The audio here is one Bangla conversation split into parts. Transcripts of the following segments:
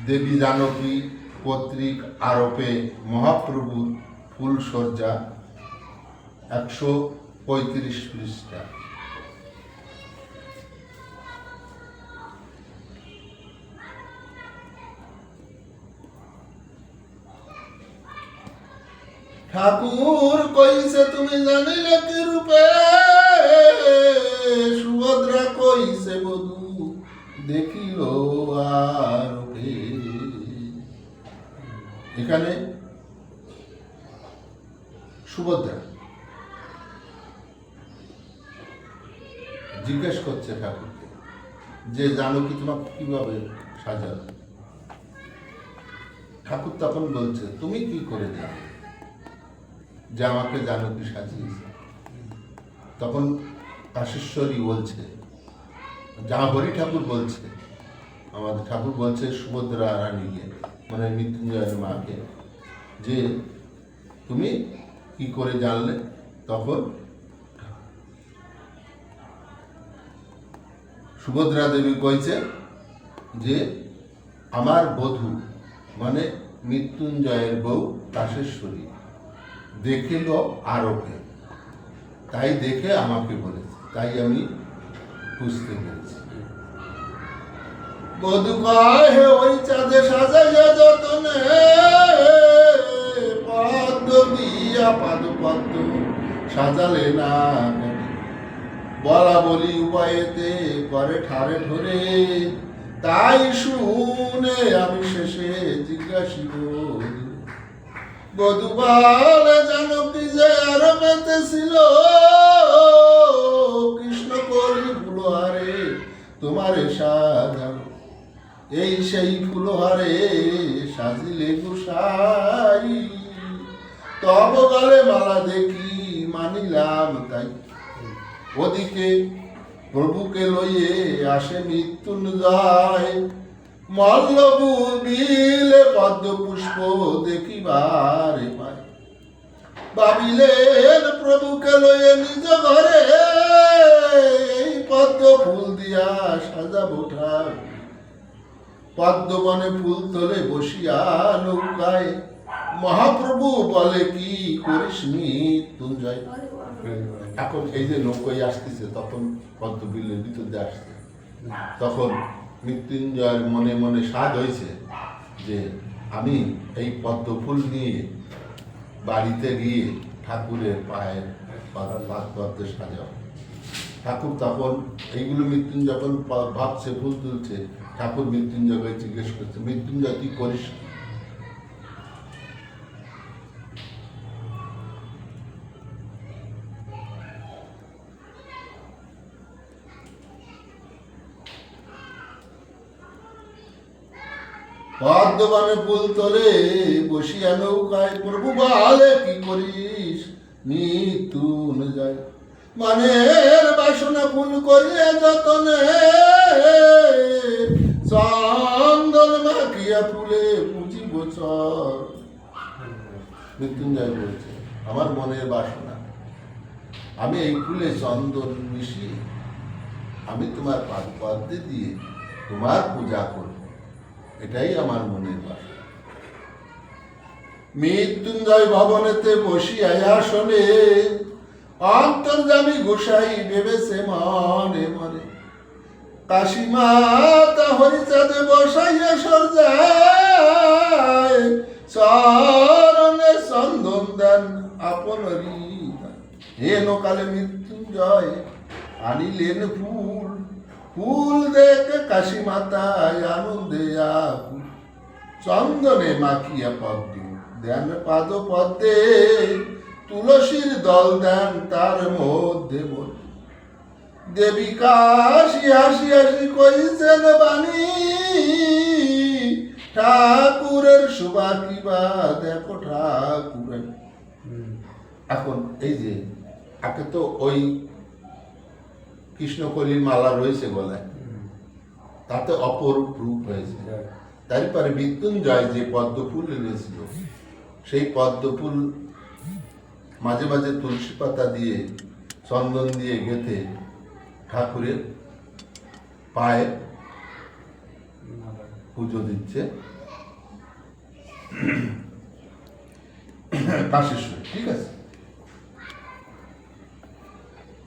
দেবী জানকী কর্তৃক আরোপে মহাপ্রভুর ফুলসজ্জা 135 পৃষ্ঠা। ঠাকুর কইছে তুমি জানিলে কি রূপে, সুভদ্রা কইছে বধূ দেখিল আরোপে। এখানে সুভদ্রা জিজ্ঞেস করছে ঠাকুরকে যে জানকী তোমাকে কিভাবে সাজালো। ঠাকুর তখন বলছে তুমি কি করে জানো যে আমাকে জানকী সাজিয়েছে। তখন কাশেশ্বরী বলছে, যা হরি ঠাকুর বলছে, আমাদের ঠাকুর বলছে সুভদ্রা রানীকে, মানে মৃত্যুঞ্জয়ের মাকে, যে তুমি কি করে জানলে। তখন সুভদ্রা দেবী কইছে যে আমার বধূ মানে মৃত্যুঞ্জয়ের বউ কাশেশ্বরী দেখিল আরোপে, তাই দেখে আমাকে বলেছে, তাই আমি বুঝতে পেরেছি। বধূ কহে ওই চাঁদে সাজাইয়া যতনে, পদ্ম দিয়া পাদ পদ্ম সাজালে না, বলা বলি উপায়েতে করে ঠারে ঠোরে, তাই শুনে আমি শেষে জিজ্ঞাসিব বধূ বলে জানকী যে আরোপেতে ছিল, কৃষ্ণ কলি ফুলহারে তোমারে সাজানো, এই সেই ফুলহারে সাজিলে গোসাই, তব গলে মালা দেখি মানিলাম তাই। ওদিকে প্রভুকে লইয়ে আসে মৃত্যুঞ্জয়, মল্লবু বিলে পদ্ম পুষ্প দেখিবারে পায়, ভাবিলেন প্রভুকে লইয়ে নিজ ঘরে, এই পদ্ম ফুল দিয়া সাজাবো ঠাকুর, পদ্ম বনে ফুল তোলে বসিয়া নৌকায়, মহাপ্রভু বলে কি করিস মৃত্যুঞ্জয়। এখন এই যে নৌকায় আসতেছে, তখন পদ্ম বিলের ভিতর দিয়ে আসছে, তখন মৃত্যুঞ্জয়ের মনে মনে সাধ হয়েছে যে আমি এই পদ্ম ফুল নিয়ে বাড়িতে গিয়ে ঠাকুরের পায়ের পদ্মে সাজাবো। ঠাকুর তখন এইগুলো মৃত্যুঞ্জয় যখন ভাবছে, ফুল তুলছে, ঠাকুর মৃত্যুঞ্জয়কে জিজ্ঞেস করছে, মৃত্যুঞ্জয় তুই করিস? পদ্মবনে ফুল তোলে বসিয়া নৌকায়, প্রভু বলে কি করিস মৃত্যুঞ্জয়, মানের বাসনা ফুল করিয়া যতনে, চন্দন মাখিয়া ফুলে পুজিব চর। মৃত্যুঞ্জয় বলছে আমার মনের বাসনা, আমি এই ফুলে চন্দন মিশিয়ে আমি তোমার পদ্মে দিয়ে তোমার পূজা করব, এটাই আমার মনের বাসনা। মৃত্যুঞ্জয় ভবনেতে বসিয়া আসনে, অন্তর্যামী গোসাই ভেবেছে মনে মনে, কাশী মাতা হরিচাঁদে বসাইয়া সরজায়, চরণে চন্দন দেন আপন হৃদয়। হেন কালে মৃত্যুঞ্জয় আনিলেন ফুল, ফুল দেখে কাশী মাতায় আনন্দে আকুল, চন্দনে মাখিয়া পদ্ম দেন পাদ পদ্মে, তুলসীর দল দেন তার মধ্যে মধ্যে, দেবী কাশী হাসি হাসি কইছেন বাণী, ঠাকুরের শোভা কিবা দেখো ঠাকুরের। এখন এই যে আগে তো ওই কৃষ্ণকলির মালা রয়েছে গলায়, তাতে অপরূপ রূপ হয়েছে। তারপরে মৃত্যুঞ্জয় যে পদ্ম ফুল এনেছিল, সেই পদ্ম ফুল মাঝে মাঝে তুলসী পাতা দিয়ে চন্দন দিয়ে গেঁথে ঠাকুরের পায়ে পুজো দিচ্ছে। কাশেশ্বরী, ঠিক আছে।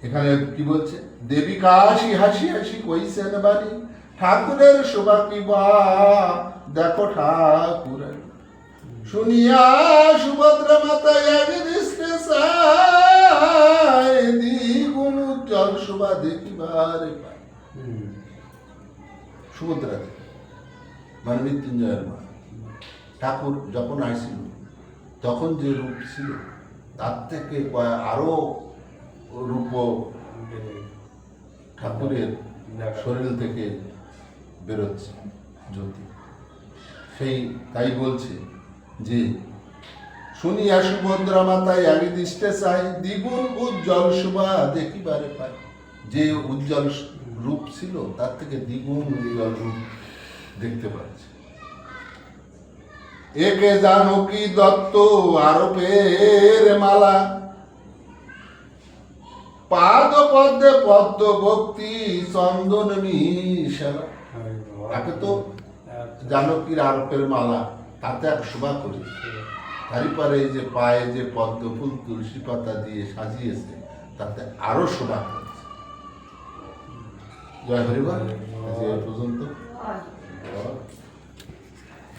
এখানে কি বলছে, দেবী কাশি হাসি হাসি কইছেন বাণী, ঠাকুরের শোভা কি বা দেখো ঠাকুর। শুনিয়া সুভদ্রা মাতা এক দৃষ্টে চায়, দ্বিগুণ উজ্জ্বল শোভা দেখিবারে পায়। সুভদ্রা মানে মৃত্যুঞ্জয়ের মা, ঠাকুর যখন আসছিল তখন যে রূপ ছিল তার থেকে আরো রূপ ঠাকুরের শরীর থেকে বেরোচ্ছে জ্যোতি। সেই তাই বলছে যে শুনিয়া সুভদ্রা মাতায় আগে দৃষ্টে চায়, দ্বিগুণ উজ্জ্বল শোভা দেখিবারে পায়। যে উজ্জ্বল রূপ ছিল তার থেকে দ্বিগুণ উজ্জ্বল রূপ দেখতে পাচ্ছে। একে জানকী দত্ত আরোপের মালা, পাদ পদ্মে পদ্ম ভক্তি চন্দন মিশালা। তাকে তো জানকীর আরোপের মালা, তাতে এক শোভা করে, তারই পরে যে পায়ে যে পদ্ম ফুল তুলসী পাতা দিয়ে সাজিয়েছে তাতে আরো শোভা করেছে। জয় হরিবল। আজ এই পর্যন্ত।